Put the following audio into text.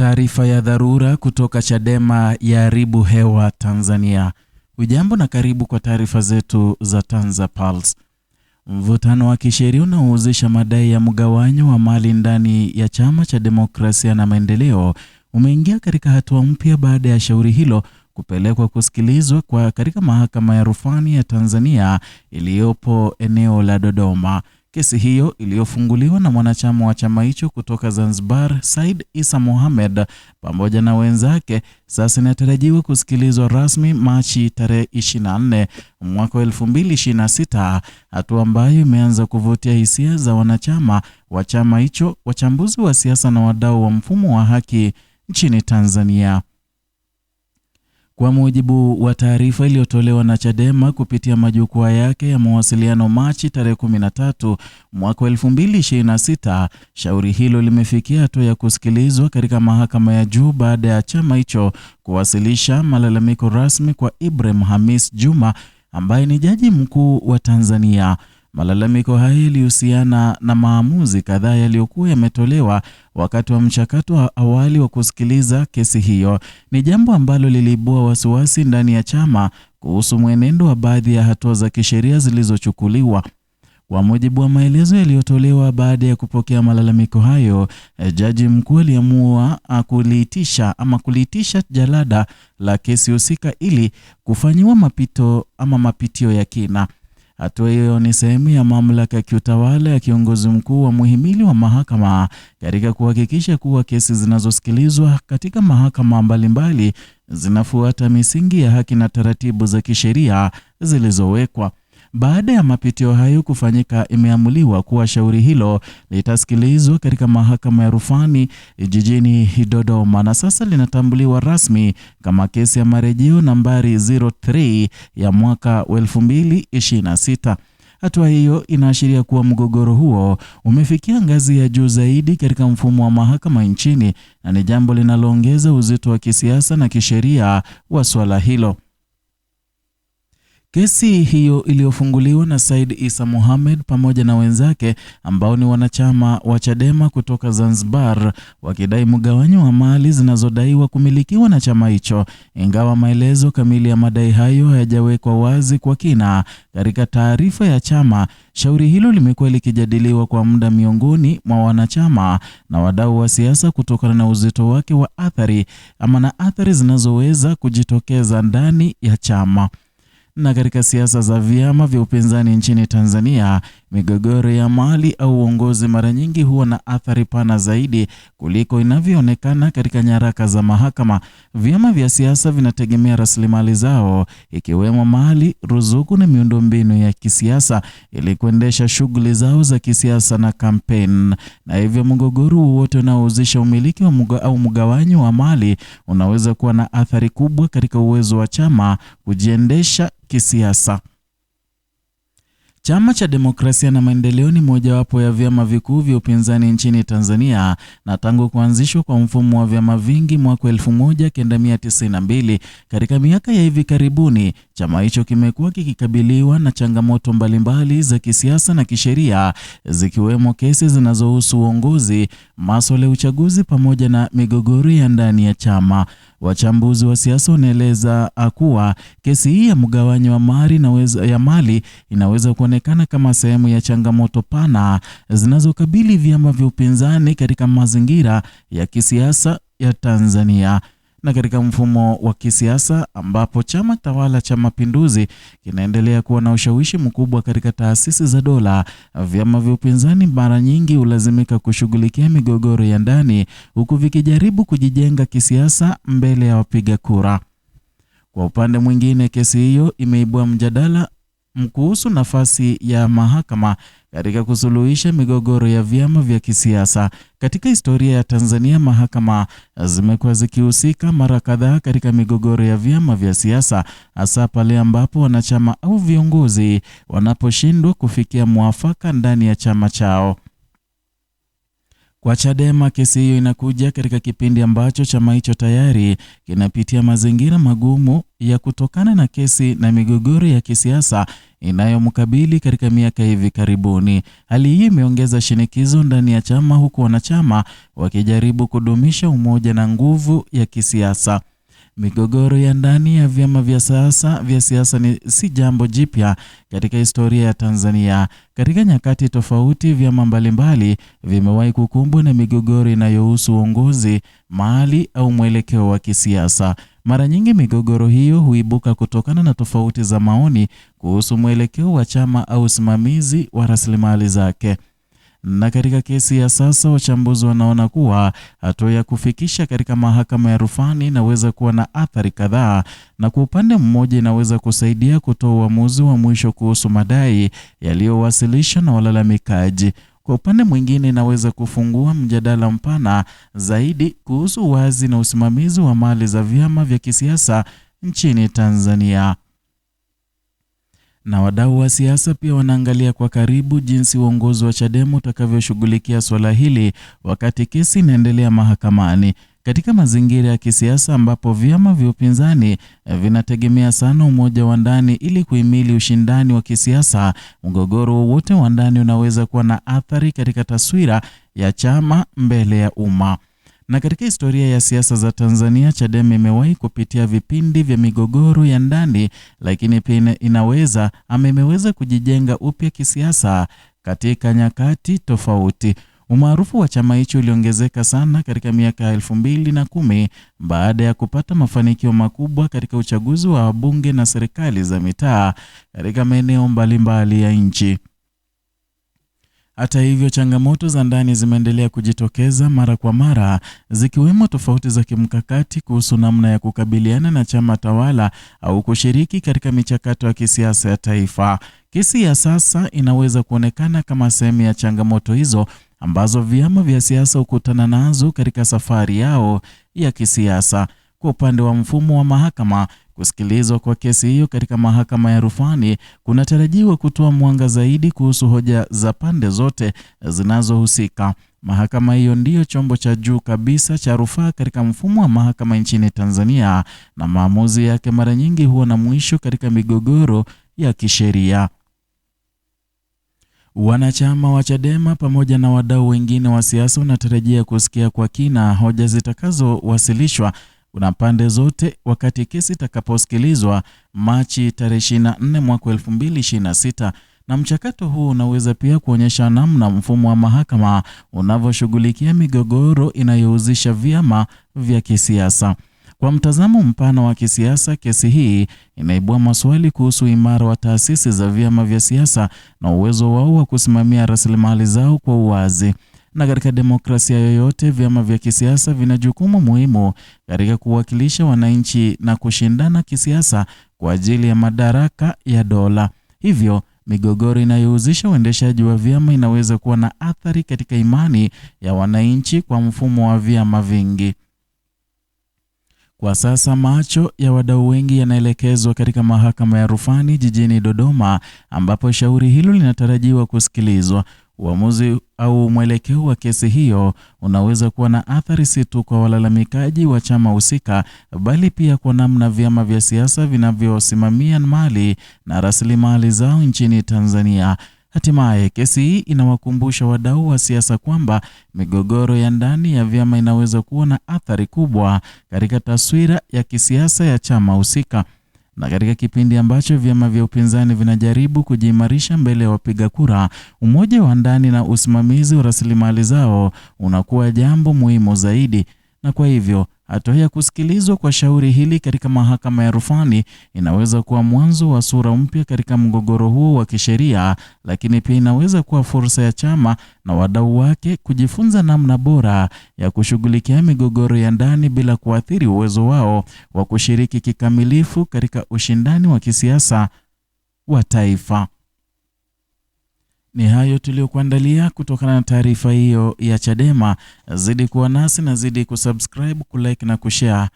Taarifa ya dharura kutoka Chadema yaharibu hewa Tanzania. Hujambo na karibu kwa taarifa zetu za TanzaPulse. Mvutano wa kisheria unaohusisha madai ya mgawanyo wa mali ndani ya Chama cha Demokrasia na Maendeleo umeingia katika hatua mpya baada ya shauri hilo kupelekwa kusikilizwa katika mahakama ya rufani ya Tanzania iliyopo eneo la Dodoma. Kesi hiyo iliyofunguliwa na mwanachama wa chama hicho kutoka Zanzibar, Said Issa Mohamed, pamoja na wenzake, sasa inatarajiwa kusikilizwa rasmi Machi tarehe 24 mwaka 2026, hatua ambayo imeanza kuvutia hisia za wanachama wa chama hicho, wachambuzi wa siasa na wadau wa mfumo wa haki nchini Tanzania. Kwa mujibu wa taarifa iliyotolewa na Chadema kupitia majukwaa yake ya mawasiliano Machi tarehe 13 mwaka 2026, shauri hilo limefikia hatua ya kusikilizwa katika mahakama ya juu baada ya chama hicho kuwasilisha malalamiko rasmi kwa Ibrahim Hamis Juma ambaye ni jaji mkuu wa Tanzania. Malalamiko hayo yalihusiana na maamuzi kadhaa yaliyokuwa yametolewa wakati wa mchakato wa awali wa kusikiliza kesi hiyo. Ni jambo ambalo liliibua wasiwasi ndani ya chama kuhusu mwenendo wa baadhi ya hatua za kisheria zilizochukuliwa. Kwa mujibu wa maelezo yaliyotolewa baada ya kupokea malalamiko hayo, jaji mkuu aliamua kuliitisha jalada la kesi husika ili kufanyiwa mapitio ya kina. Hatua hiyo ni sehemu ya mamlaka ya kiutawala ya kiongozi mkuu wa muhimili wa mahakama katika kuhakikisha kuwa kesi zinazosikilizwa katika mahakama mbalimbali zinafuata misingi ya haki na taratibu za kisheria zilizowekwa. Baada ya mapitio hayo kufanyika, imeamuliwa kuwa shauri hilo litasikilizwa katika mahakama ya rufani jijini Dodoma na sasa linatambuliwa rasmi kama kesi ya marejeo nambari 03 ya mwaka 2026. Hatua hiyo inaashiria kuwa mgogoro huo umefikia ngazi ya juu zaidi katika mfumo wa mahakama nchini na ni jambo linaloongeza uzito wa kisiasa na kisheria wa swala hilo. Kesi hiyo iliyofunguliwa na Said Issa Mohamed pamoja na wenzake ambao ni wanachama wa Chadema kutoka Zanzibar wakidai mgawanyo wa mali zinazodaiwa kumilikiwa na chama hicho. Ingawa maelezo kamili ya madai hayo hayajawekwa wazi kwa kina katika taarifa ya chama, shauri hilo limekuwa likijadiliwa kwa muda miongoni mwa wanachama na wadau wa siasa kutokana na uzito wake wa athari zinazoweza kujitokeza ndani ya chama. Na katika siasa za vyama vya upinzani nchini Tanzania, migogoro ya mali au uongozi mara nyingi huwa na athari pana zaidi kuliko inavyoonekana katika nyaraka za mahakama. Vyama vya siasa vinategemea rasilimali zao ikiwemo mali, ruzuku na miundombinu ya kisiasa ili kuendesha shughuli zao za kisiasa na kampeni. Na hivyo mgogoro wowote unaohusisha umiliki au mgawanyo wa mali unaweza kuwa na athari kubwa katika uwezo wa chama kujiendesha kisiasa. Chama cha Demokrasia na Maendeleo ni mojawapo ya vyama vikuu vya upinzani nchini Tanzania na tangu kuanzishwa kwa mfumo wa vyama vingi mwaka 1992, katika miaka ya hivi karibuni chama hicho kimekuwa kikikabiliwa na changamoto mbalimbali za kisiasa na kisheria zikiwemo kesi zinazohusu uongozi, masuala ya uchaguzi pamoja na migogoro ya ndani ya chama. Wachambuzi wa siasa wanaeleza kuwa kesi hii ya mgawanyo wa mali inaweza kuonekana kama sehemu ya changamoto pana zinazokabili vyama vya upinzani katika mazingira ya kisiasa ya Tanzania. Na katika mfumo wa kisiasa ambapo chama tawala cha Mapinduzi kinaendelea kuwa na ushawishi mkubwa katika taasisi za dola, vyama vya upinzani mara nyingi hulazimika kushughulikia migogoro ya ndani huku vikijaribu kujijenga kisiasa mbele ya wapiga kura. Kwa upande mwingine, kesi hiyo imeibua mjadala kuhusu nafasi ya mahakama katika kusuluhisha migogoro ya vyama vya kisiasa. Katika historia ya Tanzania, mahakama zimekuwa zikihusika mara kadhaa katika migogoro ya vyama vya siasa, hasa pale ambapo wanachama au viongozi wanaposhindwa kufikia mwafaka ndani ya chama chao. Kwa Chadema, kesi hiyo inakuja katika kipindi ambacho chama hicho tayari kinapitia mazingira magumu ya kutokana na kesi na migogoro ya kisiasa inayomkabili katika miaka hivi karibuni. Hali hii imeongeza shinikizo ndani ya chama, huku wanachama wakijaribu kudumisha umoja na nguvu ya kisiasa. Migogoro ya ndani ya vyama vya siasa si jambo jipya katika historia ya Tanzania. Katika nyakati tofauti, vyama mbalimbali vimewahi kukumbwa na migogoro inayohusu uongozi, mali au mwelekeo wa kisiasa. Mara nyingi migogoro hiyo huibuka kutokana na tofauti za maoni kuhusu mwelekeo wa chama au usimamizi wa rasilimali zake. Na katika kesi ya sasa, wachambuzi wanaona kuwa hatua ya kufikisha katika mahakama ya rufani inaweza kuwa na athari kadhaa, na kwa upande mmoja inaweza kusaidia kutoa uamuzi wa mwisho kuhusu madai yaliyowasilishwa na walalamikaji. Kwa upande mwingine inaweza kufungua mjadala mpana zaidi kuhusu uwazi na usimamizi wa mali za vyama vya kisiasa nchini Tanzania. Na wadau wa siasa pia wanaangalia kwa karibu jinsi uongozi wa Chadema utakavyoshughulikia swala hili wakati kesi inaendelea mahakamani. Katika mazingira ya kisiasa ambapo vyama vya upinzani vinategemea sana umoja wa ndani ili kuhimili ushindani wa kisiasa, mgogoro wowote wa ndani unaweza kuwa na athari katika taswira ya chama mbele ya umma. Na katika historia ya siasa za Tanzania, Chadema imewahi kupitia vipindi vya migogoro ya ndani, lakini pia imeweza kujijenga upya kisiasa katika nyakati tofauti. Umaarufu wa chama hicho uliongezeka sana katika miaka ya 2010 baada ya kupata mafanikio makubwa katika uchaguzi wa wabunge na serikali za mitaa katika maeneo mbalimbali ya nchi. Hata hivyo, changamoto za ndani zimeendelea kujitokeza mara kwa mara, zikiwemo tofauti za kimkakati kuhusu namna ya kukabiliana na chama tawala au kushiriki katika michakato ya kisiasa ya taifa. Kesi ya sasa inaweza kuonekana kama sehemu ya changamoto hizo ambazo vyama vya siasa hukutana nazo katika safari yao ya kisiasa. Kwa upande wa mfumo wa mahakama, kusikilizwa kwa kesi hiyo katika mahakama ya rufani kunatarajiwa kutoa mwanga zaidi kuhusu hoja za pande zote zinazohusika. Mahakama hiyo ndiyo chombo cha juu kabisa cha rufaa katika mfumo wa mahakama nchini Tanzania, na maamuzi yake mara nyingi huwa na mwisho katika migogoro ya kisheria. Wanachama wa Chadema pamoja na wadau wengine wa siasa wanatarajia kusikia kwa kina hoja zitakazowasilishwa na pande zote wakati kesi itakaposikilizwa Machi tarehe 24 mwaka 2026, na mchakato huu unaweza pia kuonyesha namna mfumo wa mahakama unavyoshughulikia migogoro inayohusisha vyama vya kisiasa. Kwa mtazamo mpana wa kisiasa, kesi hii inaibua maswali kuhusu imara wa taasisi za vyama vya siasa na uwezo wao wa kusimamia rasilimali zao kwa uwazi. Na katika demokrasia yoyote, vyama vya kisiasa vina jukumu muhimu katika kuwakilisha wananchi na kushindana kisiasa kwa ajili ya madaraka ya dola. Hivyo, migogoro inayohusisha uendeshaji wa vyama inaweza kuwa na athari katika imani ya wananchi kwa mfumo wa vyama vingi. Kwa sasa macho ya wadau wengi yanaelekezwa katika mahakama ya rufani jijini Dodoma, ambapo shauri hilo linatarajiwa kusikilizwa. Uamuzi au mwelekeo wa kesi hiyo unaweza kuwa na athari si tu kwa walalamikaji wa chama husika, bali pia kwa namna vyama vya siasa vinavyosimamia mali na rasilimali zao nchini Tanzania. Hatimaye, kesi hii inawakumbusha wadau wa siasa kwamba migogoro ya ndani ya vyama inaweza kuwa na athari kubwa katika taswira ya kisiasa ya chama husika. Na katika kipindi ambacho vyama vya upinzani vinajaribu kujiimarisha mbele ya wapiga kura, umoja wa ndani na usimamizi wa rasilimali zao unakuwa jambo muhimu zaidi. Na kwa hivyo, hatua ya kusikilizwa kwa shauri hili katika mahakama ya rufani inaweza kuwa mwanzo wa sura mpya katika mgogoro huo wa kisheria, lakini pia inaweza kuwa fursa ya chama na wadau wake kujifunza namna bora ya kushughulikia migogoro ya ndani bila kuathiri uwezo wao wa kushiriki kikamilifu katika ushindani wa kisiasa wa taifa. Ni hayo tuliokuandalia kutokana na taarifa hiyo ya Chadema. Zidi kuwa nasi na zidi kusubscribe, kulike na kushare